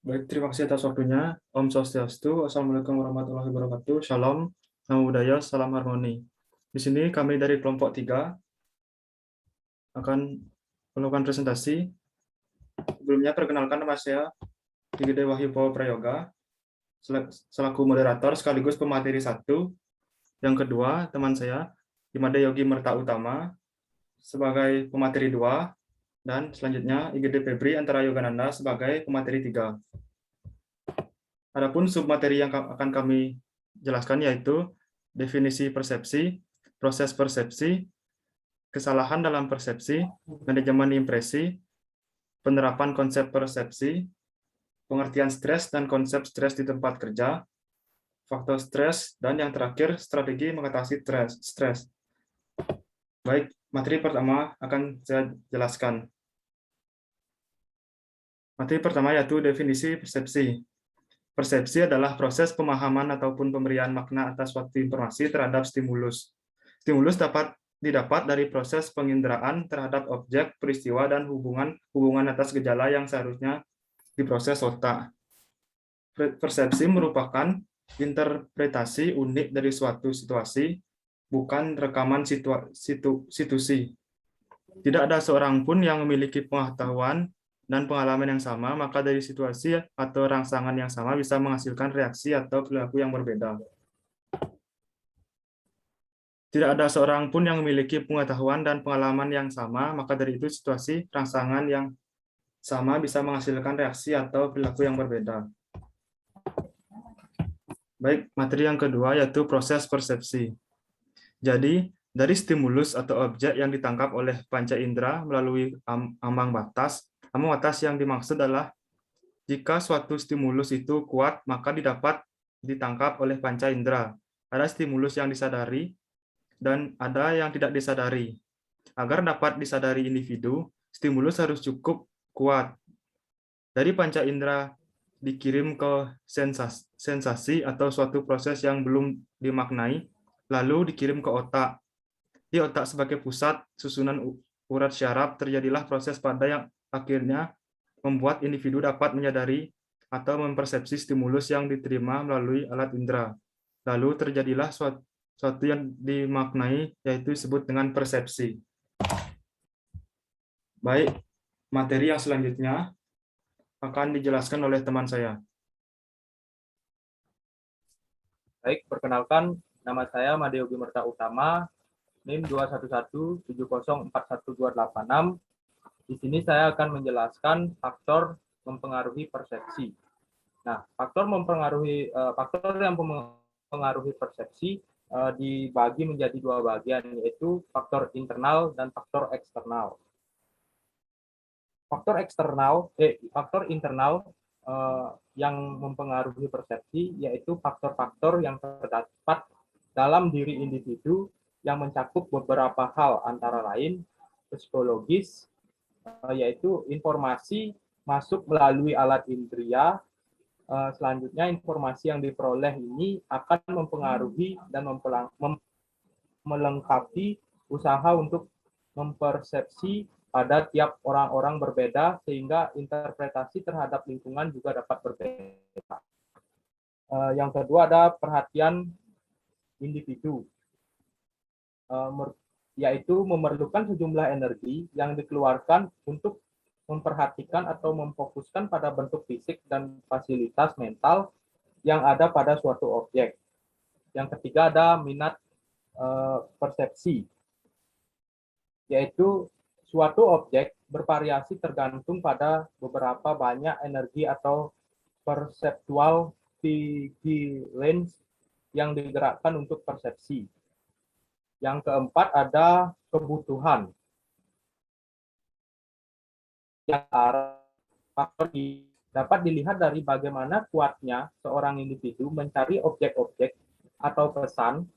Baik, terima kasih atas waktunya. Om Swastiastu, Assalamualaikum warahmatullahi wabarakatuh. Shalom, Namo Buddhaya, salam harmoni. Di sini kami dari kelompok 3 akan melakukan presentasi. Sebelumnya perkenalkan nama saya Igede Wahyu Prayoga, selaku moderator sekaligus pemateri 1. Yang kedua, teman saya Imade Yogi Merta Utama sebagai pemateri 2, dan selanjutnya Igede Febri Antara Yogananda sebagai pemateri 3. Adapun submateri yang akan kami jelaskan yaitu definisi persepsi, proses persepsi, kesalahan dalam persepsi, manajemen impresi, penerapan konsep persepsi, pengertian stres dan konsep stres di tempat kerja, faktor stres, dan yang terakhir strategi mengatasi stres. Baik, materi pertama akan saya jelaskan. Materi pertama yaitu definisi persepsi. Persepsi adalah proses pemahaman ataupun pemberian makna atas suatu informasi terhadap stimulus. Stimulus dapat didapat dari proses penginderaan terhadap objek, peristiwa, dan hubungan atas gejala yang seharusnya diproses otak. Persepsi merupakan interpretasi unik dari suatu situasi, bukan rekaman situasi. Tidak ada seorang pun yang memiliki pengetahuan dan pengalaman yang sama, maka dari situasi atau rangsangan yang sama bisa menghasilkan reaksi atau perilaku yang berbeda. Tidak ada seorang pun yang memiliki pengetahuan dan pengalaman yang sama, maka dari itu situasi rangsangan yang sama bisa menghasilkan reaksi atau perilaku yang berbeda. Baik, materi yang kedua yaitu proses persepsi. Jadi, dari stimulus atau objek yang ditangkap oleh panca indera melalui ambang batas yang dimaksud adalah jika suatu stimulus itu kuat, maka dapat ditangkap oleh panca indera. Ada stimulus yang disadari dan ada yang tidak disadari. Agar dapat disadari individu, stimulus harus cukup kuat. Dari panca indera dikirim ke sensasi atau suatu proses yang belum dimaknai, lalu dikirim ke otak. Di otak sebagai pusat susunan urat syaraf, terjadilah proses pada yang akhirnya membuat individu dapat menyadari atau mempersepsi stimulus yang diterima melalui alat indera. Lalu terjadilah suatu yang dimaknai, yaitu disebut dengan persepsi. Baik, materi yang selanjutnya akan dijelaskan oleh teman saya. Baik, perkenalkan nama saya Made Yogi Merta Utama, NIM 21170414286. Di sini saya akan menjelaskan faktor mempengaruhi persepsi. Nah, faktor yang mempengaruhi persepsi dibagi menjadi dua bagian, yaitu faktor internal dan faktor eksternal. Faktor internal yang mempengaruhi persepsi yaitu faktor-faktor yang terdapat dalam diri individu yang mencakup beberapa hal, antara lain psikologis, yaitu informasi masuk melalui alat indera. Selanjutnya, informasi yang diperoleh ini akan mempengaruhi dan melengkapi usaha untuk mempersepsi pada tiap orang-orang berbeda, sehingga interpretasi terhadap lingkungan juga dapat berbeda. Yang kedua ada perhatian individu, yaitu memerlukan sejumlah energi yang dikeluarkan untuk memperhatikan atau memfokuskan pada bentuk fisik dan fasilitas mental yang ada pada suatu objek. Yang ketiga ada minat persepsi, yaitu suatu objek bervariasi tergantung pada beberapa banyak energi atau perceptual vigilance yang digerakkan untuk persepsi. Yang keempat ada kebutuhan. Yang faktor ini dapat dilihat dari bagaimana kuatnya seorang individu mencari objek-objek atau pesan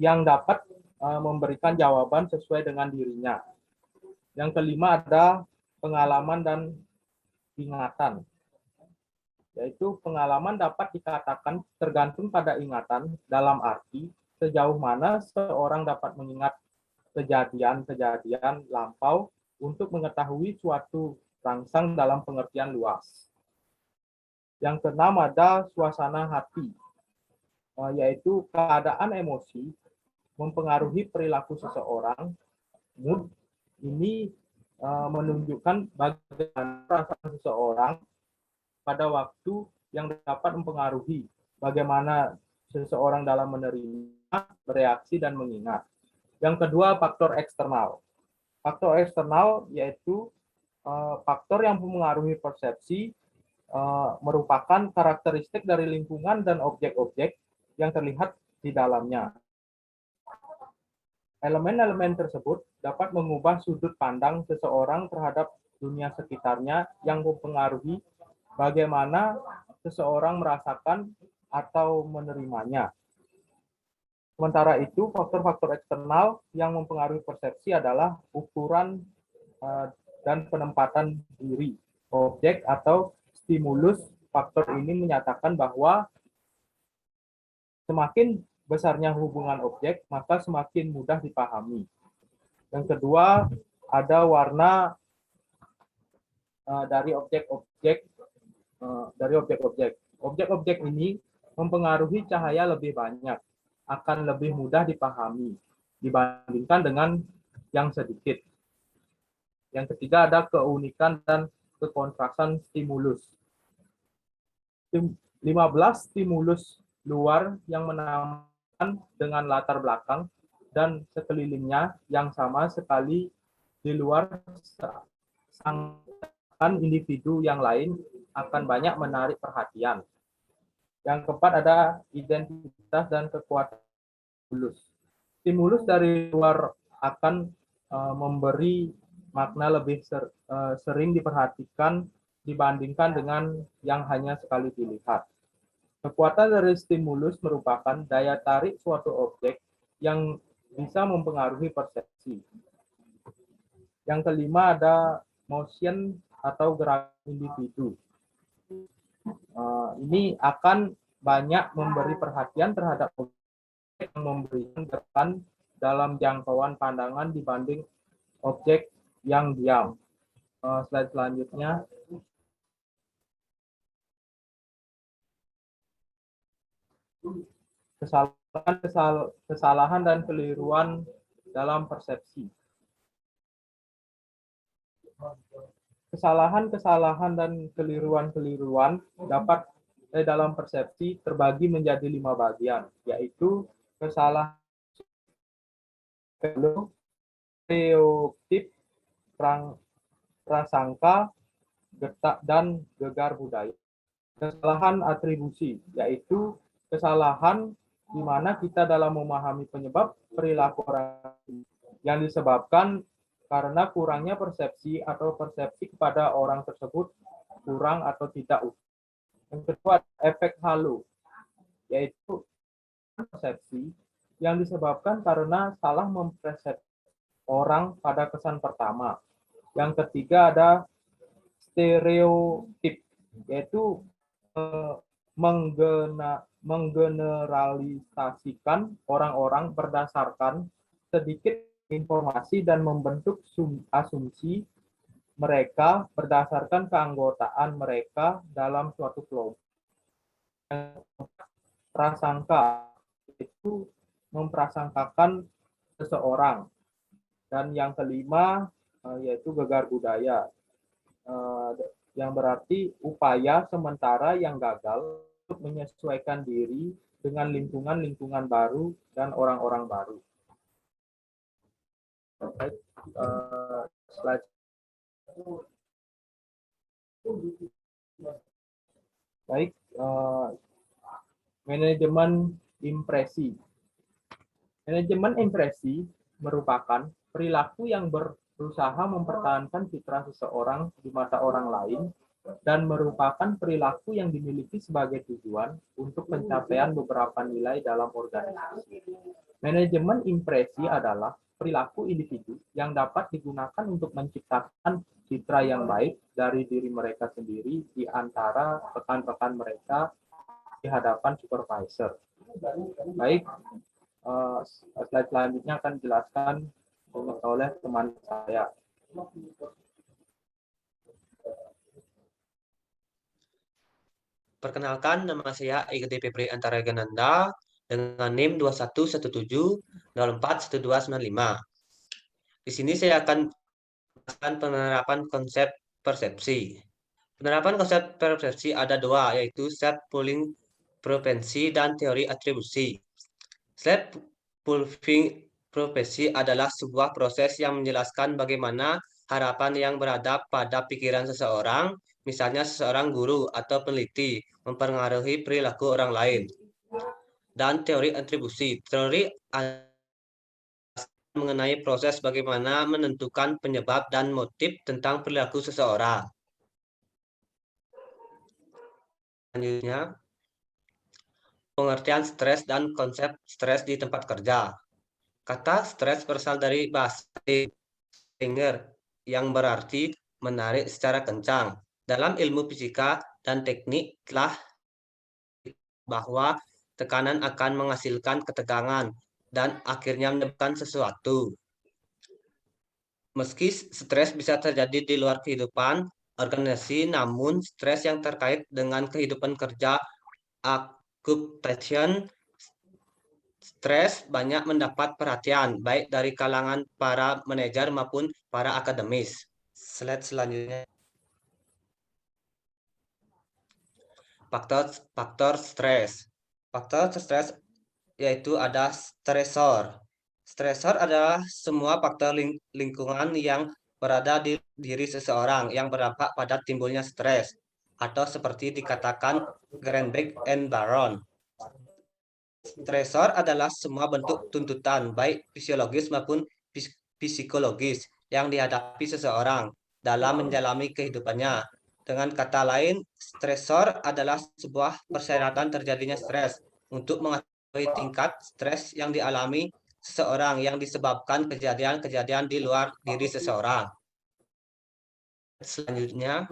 yang dapat memberikan jawaban sesuai dengan dirinya. Yang kelima ada pengalaman dan ingatan, yaitu pengalaman dapat dikatakan tergantung pada ingatan dalam arti sejauh mana seorang dapat mengingat kejadian-kejadian lampau untuk mengetahui suatu rangsang dalam pengertian luas. Yang keenam ada suasana hati, yaitu keadaan emosi mempengaruhi perilaku seseorang. Mood ini menunjukkan bagaimana perasaan seseorang pada waktu yang dapat mempengaruhi bagaimana seseorang dalam menerima, bereaksi, dan mengingat. Yang kedua, faktor eksternal. Faktor eksternal yaitu faktor yang mempengaruhi persepsi, merupakan karakteristik dari lingkungan dan objek-objek yang terlihat di dalamnya. Elemen-elemen tersebut dapat mengubah sudut pandang seseorang terhadap dunia sekitarnya yang mempengaruhi bagaimana seseorang merasakan atau menerimanya. Sementara itu, faktor-faktor eksternal yang mempengaruhi persepsi adalah ukuran dan penempatan diri objek atau stimulus. Faktor ini menyatakan bahwa semakin besarnya hubungan objek, maka semakin mudah dipahami. Yang kedua, ada warna dari objek-objek. Objek-objek ini mempengaruhi cahaya lebih banyak, akan lebih mudah dipahami dibandingkan dengan yang sedikit. Yang ketiga ada keunikan dan kekontrasan stimulus. 15 stimulus luar yang menambah dengan latar belakang dan sekelilingnya yang sama sekali di luar sangkaan individu yang lain akan banyak menarik perhatian. Yang keempat ada identitas dan kekuatan stimulus. Stimulus dari luar akan memberi makna lebih sering diperhatikan dibandingkan dengan yang hanya sekali dilihat. Kekuatan dari stimulus merupakan daya tarik suatu objek yang bisa mempengaruhi persepsi. Yang kelima ada motion atau gerak individu. Ini akan banyak memberi perhatian terhadap objek yang memberikan gerakan dalam jangkauan pandangan dibanding objek yang diam. Slide selanjutnya. Kesalahan dan keliruan dalam persepsi. Kesalahan dan keliruan dapat dalam persepsi terbagi menjadi 5 bagian, yaitu kesalahan stereotip, prasangka, getak, dan gegar budaya. Kesalahan atribusi, yaitu kesalahan di mana kita dalam memahami penyebab perilaku orang yang disebabkan karena kurangnya persepsi atau persepsi kepada orang tersebut kurang atau tidak utuh. Yang kedua, efek halo, yaitu persepsi yang disebabkan karena salah mempersepsi orang pada kesan pertama. Yang ketiga ada stereotip, yaitu menggeneralisasikan orang-orang berdasarkan sedikit informasi dan membentuk asumsi mereka berdasarkan keanggotaan mereka dalam suatu kelompok. Prasangka itu memprasangkakan seseorang. Dan yang kelima yaitu gegar budaya, yang berarti upaya sementara yang gagal untuk menyesuaikan diri dengan lingkungan baru dan orang-orang baru. Slide. Baik, manajemen impresi. Manajemen impresi merupakan perilaku yang berusaha mempertahankan citra seseorang di mata orang lain dan merupakan perilaku yang dimiliki sebagai tujuan untuk pencapaian beberapa nilai dalam organisasi. Manajemen impresi adalah perilaku individu yang dapat digunakan untuk menciptakan citra yang baik dari diri mereka sendiri di antara rekan-rekan mereka di hadapan supervisor. Baik, slide selanjutnya akan jelaskan oleh teman saya. Perkenalkan, nama saya Igede Febri Antara Gananda dengan NIM 2117041295. Di sini saya akan menjelaskan penerapan konsep persepsi. Penerapan konsep persepsi ada dua, yaitu self-pulling propensi dan teori atribusi. Self-pulling propensi adalah sebuah proses yang menjelaskan bagaimana harapan yang berada pada pikiran seseorang, misalnya seseorang guru atau peneliti, mempengaruhi perilaku orang lain. Dan teori atribusi. Teori mengenai proses bagaimana menentukan penyebab dan motif tentang perilaku seseorang. Selanjutnya, pengertian stres dan konsep stres di tempat kerja. Kata stres berasal dari bahasa stinger yang berarti menarik secara kencang. Dalam ilmu fisika dan teknik telah bahwa tekanan akan menghasilkan ketegangan dan akhirnya menyebabkan sesuatu. Meski stres bisa terjadi di luar kehidupan organisasi, namun stres yang terkait dengan kehidupan kerja, occupation stres banyak mendapat perhatian baik dari kalangan para manajer maupun para akademis. Slide selanjutnya. Faktor stres. Faktor stres yaitu ada stresor. Stresor adalah semua faktor lingkungan yang berada di diri seseorang yang berdampak pada timbulnya stres, atau seperti dikatakan Grenberg and Baron. Stresor adalah semua bentuk tuntutan, baik fisiologis maupun psikologis, yang dihadapi seseorang dalam menjalani kehidupannya. Dengan kata lain, stresor adalah sebuah persyaratan terjadinya stres untuk mengetahui tingkat stres yang dialami seseorang yang disebabkan kejadian-kejadian di luar diri seseorang. Selanjutnya,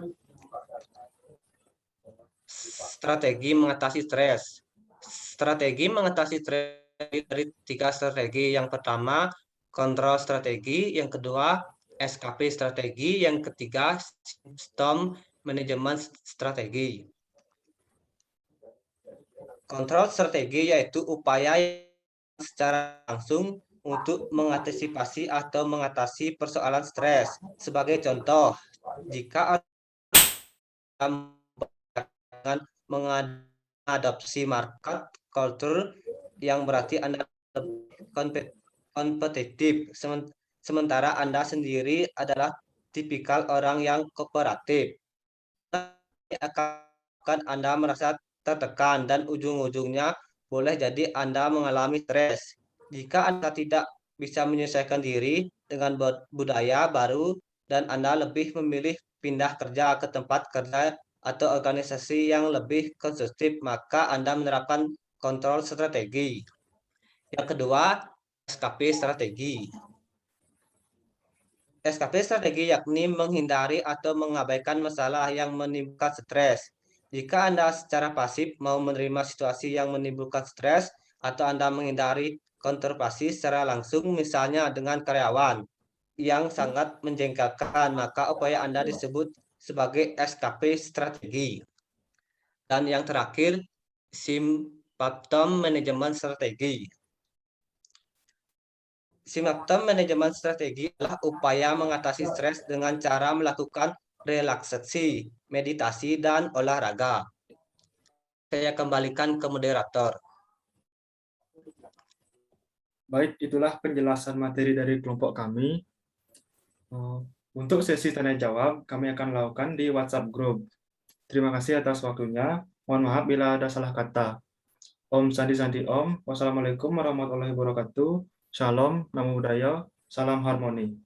strategi mengatasi stres. Strategi mengatasi stres dari 3 strategi. Yang pertama, kontrol strategi. Yang kedua, SKP strategi. Yang ketiga, sistem manajemen strategi. Kontrol strategi yaitu upaya secara langsung untuk mengantisipasi atau mengatasi persoalan stres. Sebagai contoh, jika Anda mengadopsi market culture yang berarti Anda kompetitif, sementara Anda sendiri adalah tipikal orang yang kooperatif, akan Anda merasa tertekan dan ujung-ujungnya boleh jadi Anda mengalami stres. Jika Anda tidak bisa menyesuaikan diri dengan budaya baru dan Anda lebih memilih pindah kerja ke tempat kerja atau organisasi yang lebih konstruktif, maka Anda menerapkan kontrol strategi. Yang kedua, SKP strategi. SKP strategi yakni menghindari atau mengabaikan masalah yang menimbulkan stres. Jika Anda secara pasif mau menerima situasi yang menimbulkan stres, atau Anda menghindari konfrontasi secara langsung, misalnya dengan karyawan yang sangat menjengkelkan, maka upaya Anda disebut sebagai SKP strategi. Dan yang terakhir, symptom manajemen strategi. Symptom manajemen strategi adalah upaya mengatasi stres dengan cara melakukan relaksasi, meditasi, dan olahraga. Saya kembalikan ke moderator. Baik, itulah penjelasan materi dari kelompok kami. Untuk sesi tanya jawab, kami akan lakukan di WhatsApp Group. Terima kasih atas waktunya. Mohon maaf bila ada salah kata. Om Sandi Sandi Om. Wassalamualaikum warahmatullahi wabarakatuh. Shalom, Namo Buddhaya, salam harmoni.